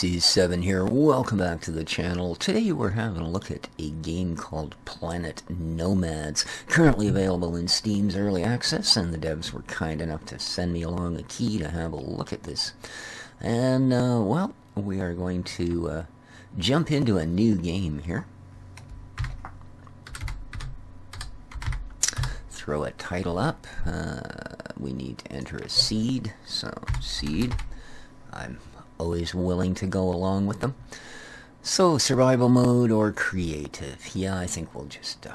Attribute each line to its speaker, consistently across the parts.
Speaker 1: C7 here, welcome back to the channel. Today we're having a look at a game called Planet Nomads, currently available in Steam's Early Access, and the devs were kind enough to send me along a key to have a look at this. And, well, we are going to jump into a new game here. Throw a title up. We need to enter a seed, so seed. I'm always willing to go along with them. So, survival mode or creative? Yeah, I think we'll just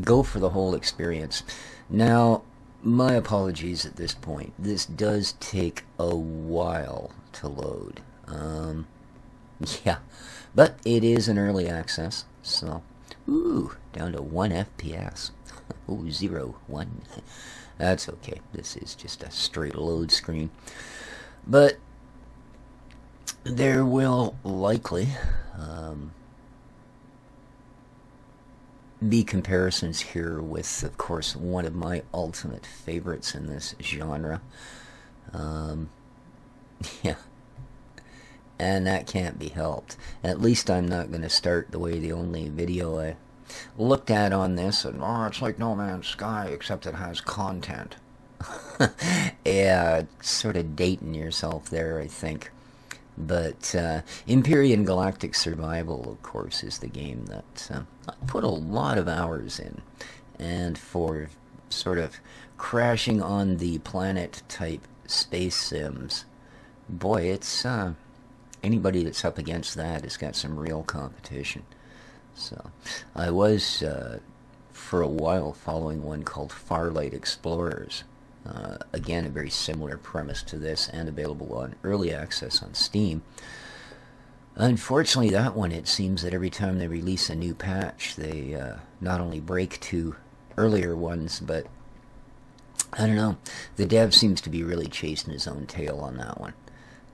Speaker 1: go for the whole experience. Now, my apologies at this point. This does take a while to load. Yeah, but it is an early access, so, ooh, down to 1 FPS. Oh, 0, 1. That's okay. This is just a straight load screen. But there will likely be comparisons here with, of course, one of my ultimate favorites in this genre. Yeah. And that can't be helped. At least I'm not going to start the way the only video I looked at on this, and, oh, it's like No Man's Sky, except it has content. Yeah, sort of dating yourself there, I think. But Empyrean Galactic Survival, of course, is the game that I put a lot of hours in. And for sort of crashing on the planet-type space sims, boy, it's anybody that's up against that has got some real competition. So, I was, for a while, following one called Farlight Explorers. Again, a very similar premise to this, and available on early access on Steam. Unfortunately, that one, it seems that every time they release a new patch, they not only break two earlier ones, but I don't know, the dev seems to be really chasing his own tail on that one.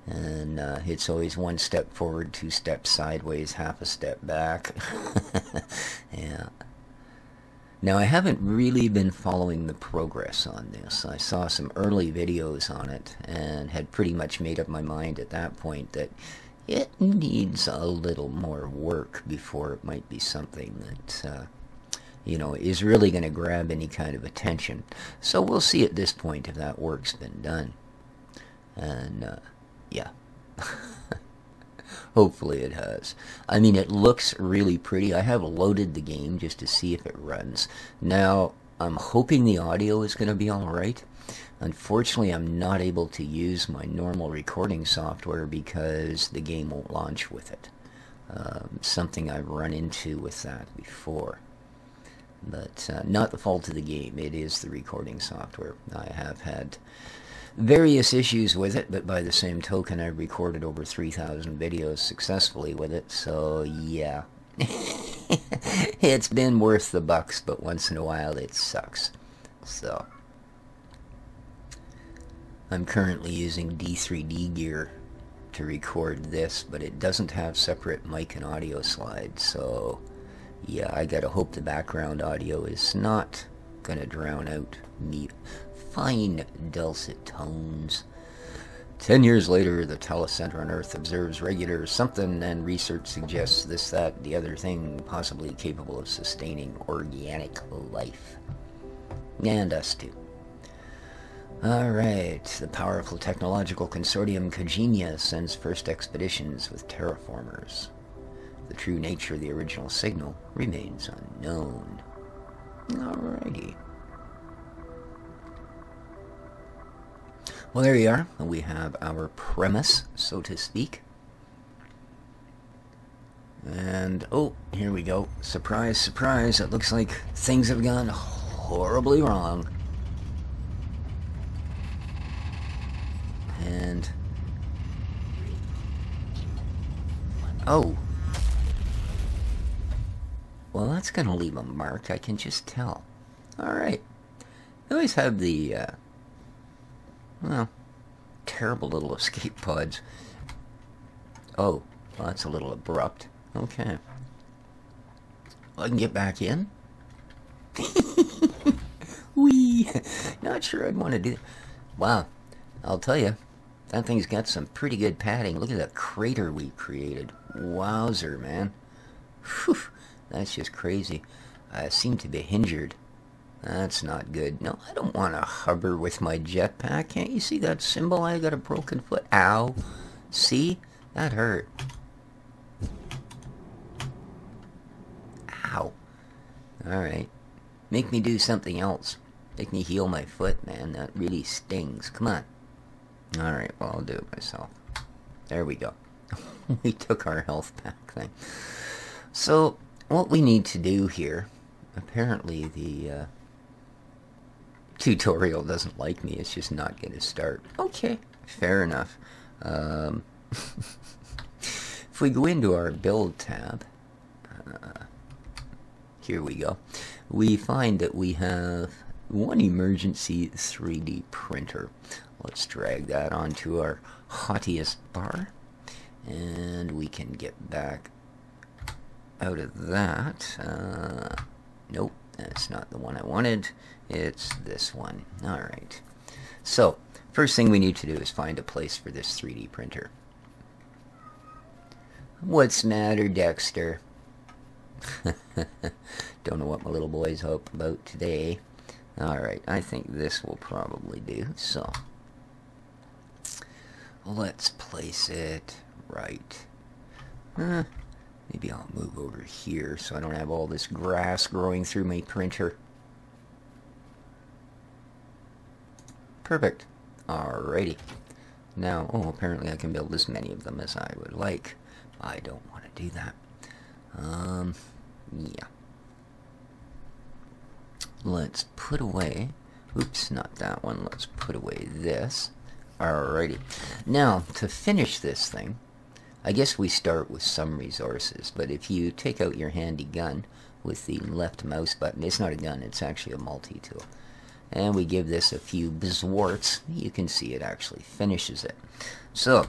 Speaker 1: And it's always one step forward, 2 steps sideways, half a step back. Yeah. Now, I haven't really been following the progress on this. I saw some early videos on it and had pretty much made up my mind at that point that it needs a little more work before it might be something that, you know, is really going to grab any kind of attention. So we'll see at this point if that work's been done. And, yeah. Hopefully it has. I mean, it looks really pretty. I have loaded the game just to see if it runs. Now, I'm hoping the audio is going to be alright. Unfortunately, I'm not able to use my normal recording software because the game won't launch with it. Something I've run into with that before. But not the fault of the game. It is the recording software. I have had various issues with it, but by the same token, I've recorded over 3,000 videos successfully with it, so yeah. It's been worth the bucks, but once in a while it sucks. So, I'm currently using D3D gear to record this, but it doesn't have separate mic and audio slides, so yeah, I gotta hope the background audio is not gonna drown out me fine dulcet tones. 10 years later, the telecenter on Earth observes regular something, and research suggests this, that, the other thing, possibly capable of sustaining organic life. And us too. Alright, the powerful technological consortium Kojima sends first expeditions with terraformers. The true nature of the original signal remains unknown. Alrighty. Well, there you are. We have our premise, so to speak. And, oh, here we go. Surprise, surprise. It looks like things have gone horribly wrong. And, oh. Well, that's going to leave a mark. I can just tell. Alright. I always have the, well, terrible little escape pods. Oh, well, that's a little abrupt. Okay. Well, I can get back in? Whee! Not sure I'd want to do that. Wow. I'll tell you, That thing's got some pretty good padding. Look at that crater we created. Wowzer, man. Whew, that's just crazy. I seem to be hindered. That's not good. No, I don't want to hover with my jetpack. Can't you see that symbol? I got a broken foot. Ow. See? That hurt. Ow. Alright. Make me do something else. Make me heal my foot, man. That really stings. Come on. Alright, well, I'll do it myself. There we go. We took our health back thing. So, what we need to do here, apparently the tutorial doesn't like me. It's just not going to start. Okay, fair enough. If we go into our build tab, here we go. We find that we have one emergency 3D printer. Let's drag that onto our hottiest bar, and we can get back out of that. Nope, that's not the one I wanted. It's this one. Alright. So, first thing we need to do is find a place for this 3D printer. What's the matter, Dexter? Don't know what my little boy's hope about today. Alright, I think this will probably do. So, let's place it right. Maybe I'll move over here so I don't have all this grass growing through my printer. Perfect. Alrighty. Now, oh, apparently I can build as many of them as I would like. I don't want to do that. Yeah. Let's put away, oops, not that one. Let's put away this. Alrighty. Now, to finish this thing, I guess we start with some resources, but if you take out your handy gun with the left mouse button, it's not a gun, it's actually a multi-tool, and we give this a few bzwarts, you can see it actually finishes it. So,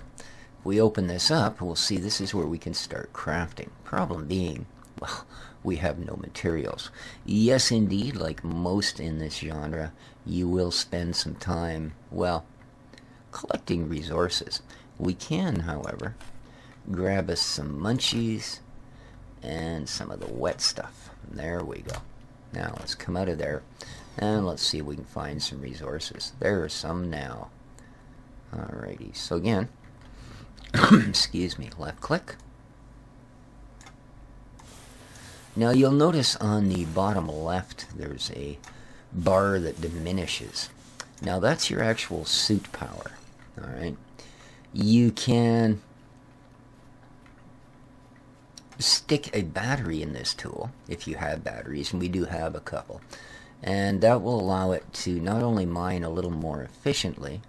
Speaker 1: if we open this up, we'll see this is where we can start crafting. Problem being, well, we have no materials. Yes, indeed, like most in this genre, you will spend some time, well, collecting resources. We can, however, grab us some munchies and some of the wet stuff. There we go. Now let's come out of there and let's see if we can find some resources. There are some now. Alrighty, so again, excuse me, left click. Now you'll notice on the bottom left there's a bar that diminishes. Now that's your actual suit power. Alright, you can stick a battery in this tool if you have batteries, and we do have a couple, and that will allow it to not only mine a little more efficiently,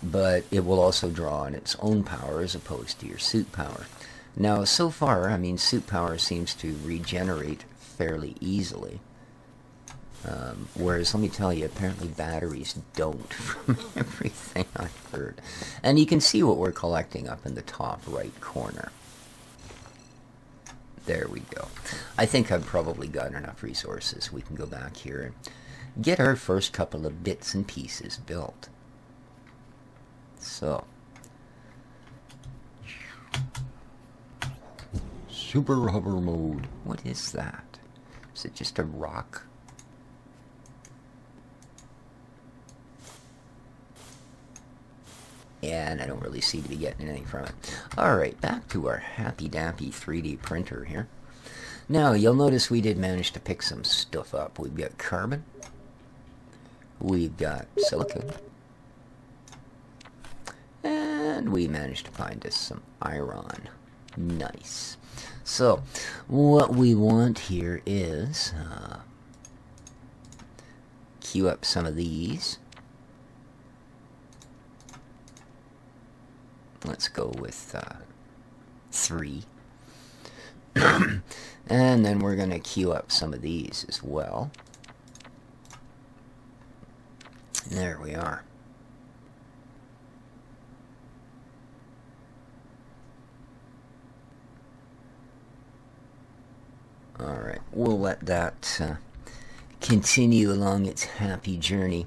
Speaker 1: but it will also draw on its own power as opposed to your suit power. Now so far, I mean, suit power seems to regenerate fairly easily, whereas let me tell you, apparently batteries don't, from everything I've heard. And you can see what we're collecting up in the top right corner. There we go. I think I've probably got enough resources. We can go back here and get our first couple of bits and pieces built. So, super hover mode. What is that? Is it just a rock? Yeah, and I don't really seem to be getting anything from it. Alright, back to our happy-dappy 3D printer here. Now, you'll notice we did manage to pick some stuff up. We've got carbon. We've got silicon. And we managed to find us some iron. Nice. So, what we want here is queue up some of these. Let's go with 3. And then we're going to queue up some of these as well. There we are. Alright, we'll let that continue along its happy journey.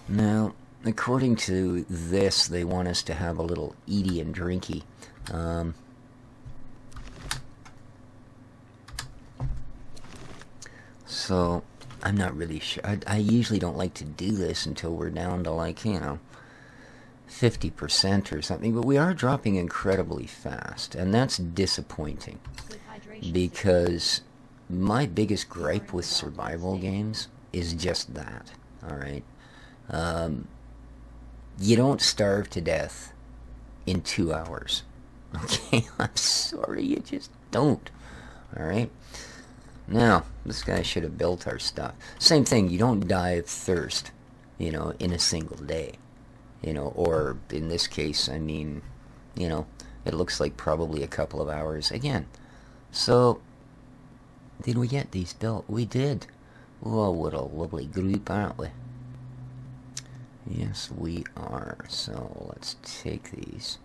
Speaker 1: Now, according to this, they want us to have a little eaty and drinky. So I'm not really sure. I usually don't like to do this until we're down to, like, 50% or something, but we are dropping incredibly fast, and that's disappointing, because my biggest gripe with survival games is just that. Alright, you don't starve to death in 2 hours. Okay, I'm sorry, you just don't. Alright, now this guy should have built our stuff. Same thing, you don't die of thirst, in a single day. Or in this case, I mean, it looks like probably a couple of hours again. So, did we get these built? We did. Oh, what a lovely group, aren't we? Yes, we are. So, let's take these.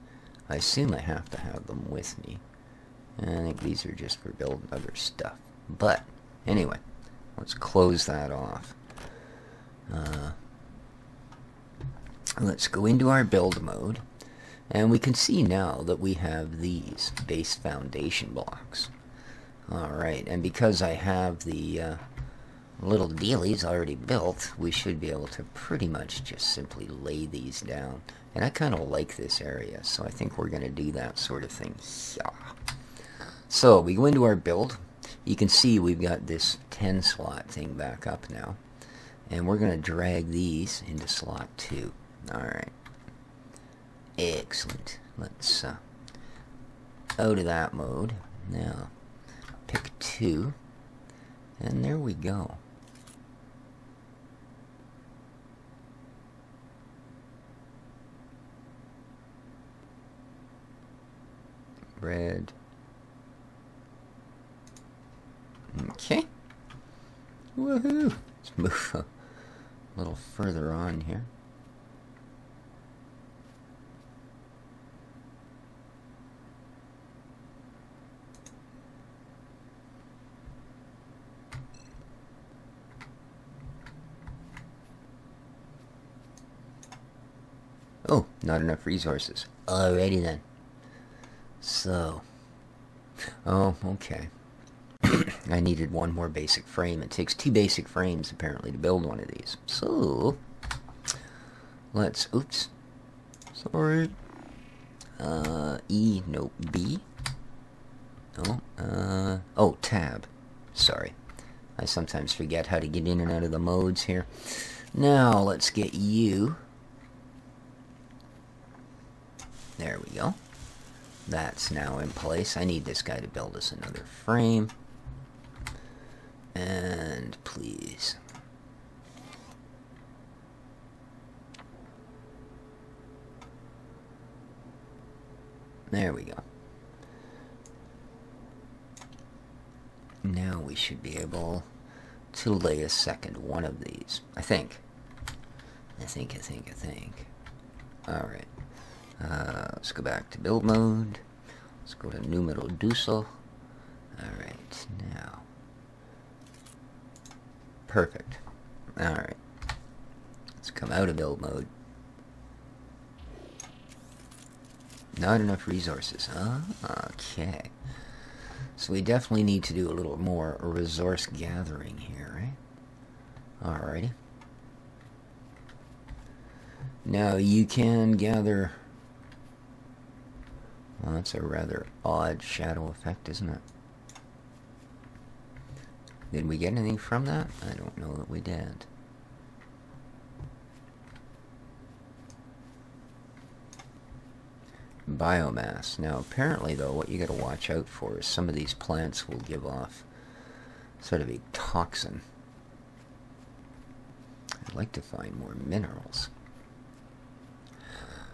Speaker 1: I assume I have to have them with me. I think these are just for building other stuff. But, anyway, let's close that off. Let's go into our build mode, and we can see now that we have these base foundation blocks. Alright, and because I have the little dealies already built, we should be able to pretty much just simply lay these down. And I kind of like this area, so I think we're going to do that sort of thing. Yeah. So, we go into our build. You can see we've got this 10 slot thing back up now. And we're going to drag these into slot 2. Alright. Excellent. Let's out of that mode. Now, pick 2. And there we go. Red. Okay. Woohoo! Let's move a little further on here. Oh, not enough resources. Alrighty then. So. Oh, okay. I needed one more basic frame. It takes 2 basic frames, apparently, to build one of these. So, let's... Oops. Sorry. E, no, B. Oh, oh, tab. Sorry. I sometimes forget how to get in and out of the modes here. Now, let's get you... There we go. That's now in place. I need this guy to build us another frame. And please. There we go. Now we should be able to lay a second one of these. I think. Alright. Let's go back to build mode. Let's go to numero duso. Alright, now. Perfect. Alright. Let's come out of build mode. Not enough resources, huh? Okay. So we definitely need to do a little more resource gathering here, right? Alrighty. Now you can gather... Well, that's a rather odd shadow effect, isn't it? Did we get anything from that? I don't know that we did. Biomass. Now, apparently, though, what you got to watch out for is some of these plants will give off sort of a toxin. I'd like to find more minerals.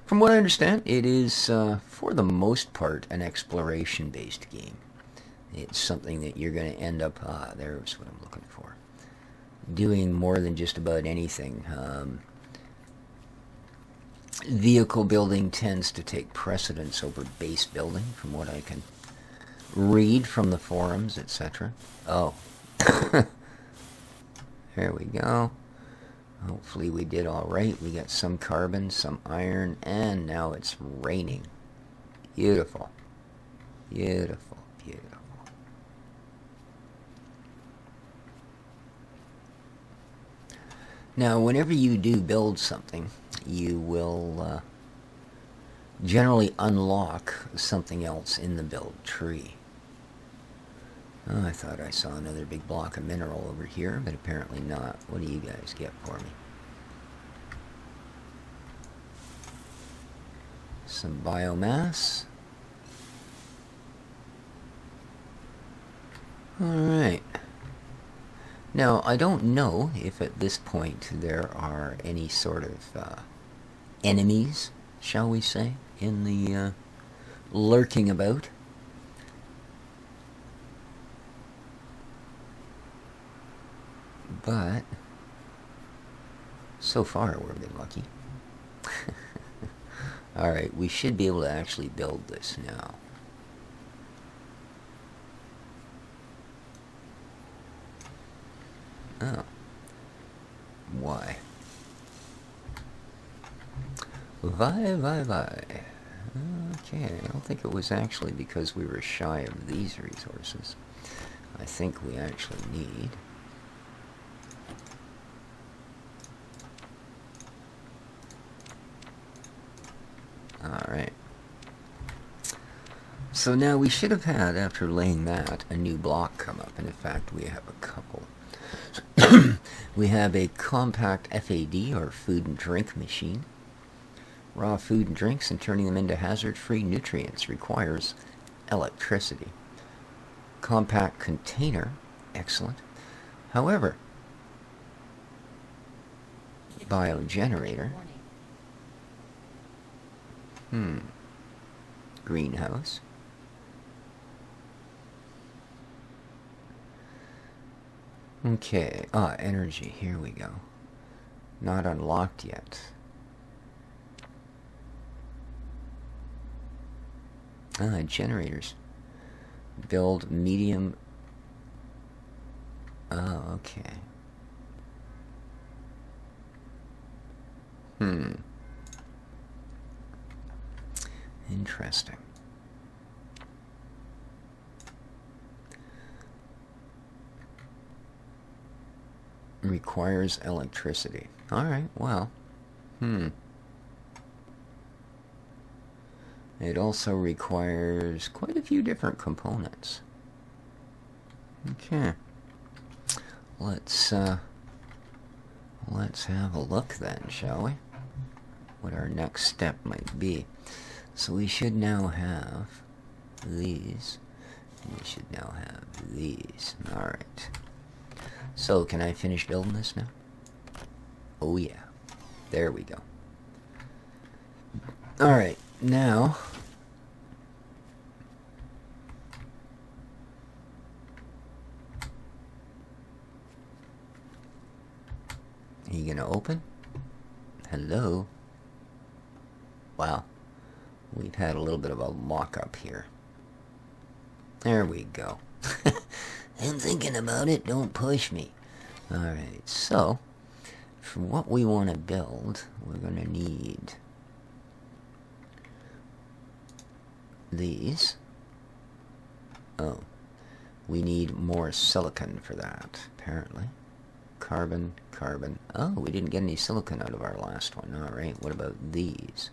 Speaker 1: From what I understand, it is, for the most part, an exploration-based game. It's something that you're going to end up, there's what I'm looking for, doing more than just about anything. Vehicle building tends to take precedence over base building, from what I can read from the forums, etc. Oh. There we go. Hopefully we did alright. We got some carbon, some iron, and now it's raining. Beautiful. Beautiful, beautiful. Now, whenever you do build something, you will generally unlock something else in the build tree. Oh, I thought I saw another big block of mineral over here, but apparently not. What do you guys get for me? Some biomass. Alright. Now, I don't know if at this point there are any sort of enemies, shall we say, in the lurking about. But so far we've been lucky. Alright, we should be able to actually build this now. Oh. Why? Why? Okay, I don't think it was actually because we were shy of these resources. I think we actually need... Alright. So now we should have had, after laying that, a new block come up. And in fact, we have a couple. We have a compact FAD, or food and drink machine. Raw food and drinks and turning them into hazard-free nutrients requires electricity. Compact container, excellent. However, biogenerator. Greenhouse. Okay, energy, here we go. Not unlocked yet. Generators. Build medium... Oh, okay. Interesting. Requires electricity. Alright, well. It also requires quite a few different components. Okay. Let's have a look then, shall we? What our next step might be. So we should now have these. We should now have these. Alright. So, can I finish building this now? Oh yeah. There we go. Alright, now... Are you gonna open? Hello? Wow. We've had a little bit of a lock-up here. There we go. I'm thinking about it, don't push me. Alright, so, for what we want to build, we're going to need these. Oh, we need more silicon for that, apparently. Carbon, carbon. Oh, we didn't get any silicon out of our last one. Alright, what about these?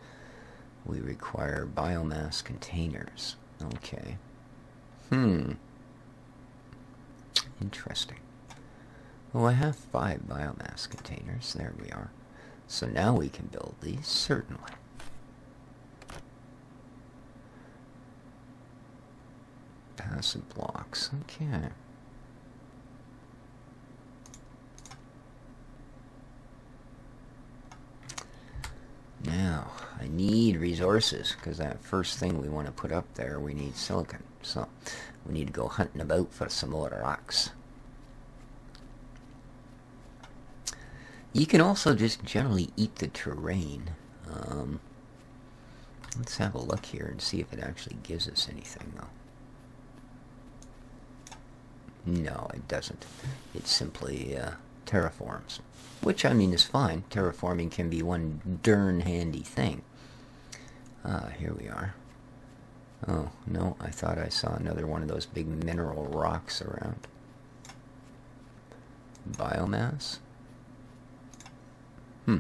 Speaker 1: We require biomass containers. Okay. Interesting. Oh, I have 5 biomass containers. There we are. So now we can build these, certainly. Passive blocks. Okay. Now, I need resources, because that first thing we want to put up there, we need silicon. So, we need to go hunting about for some more rocks. You can also just generally eat the terrain. Let's have a look here and see if it actually gives us anything, though. No, it doesn't. It simply terraforms. Which, I mean, is fine. Terraforming can be one darn handy thing. Here we are. Oh, no, I thought I saw another one of those big mineral rocks around. Biomass? I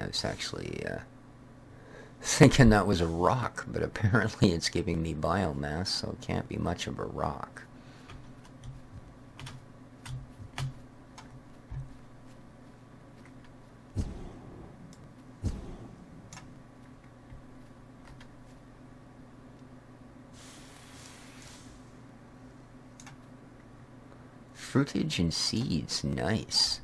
Speaker 1: was actually thinking that was a rock, but apparently it's giving me biomass, so it can't be much of a rock. Fruitage and seeds, nice.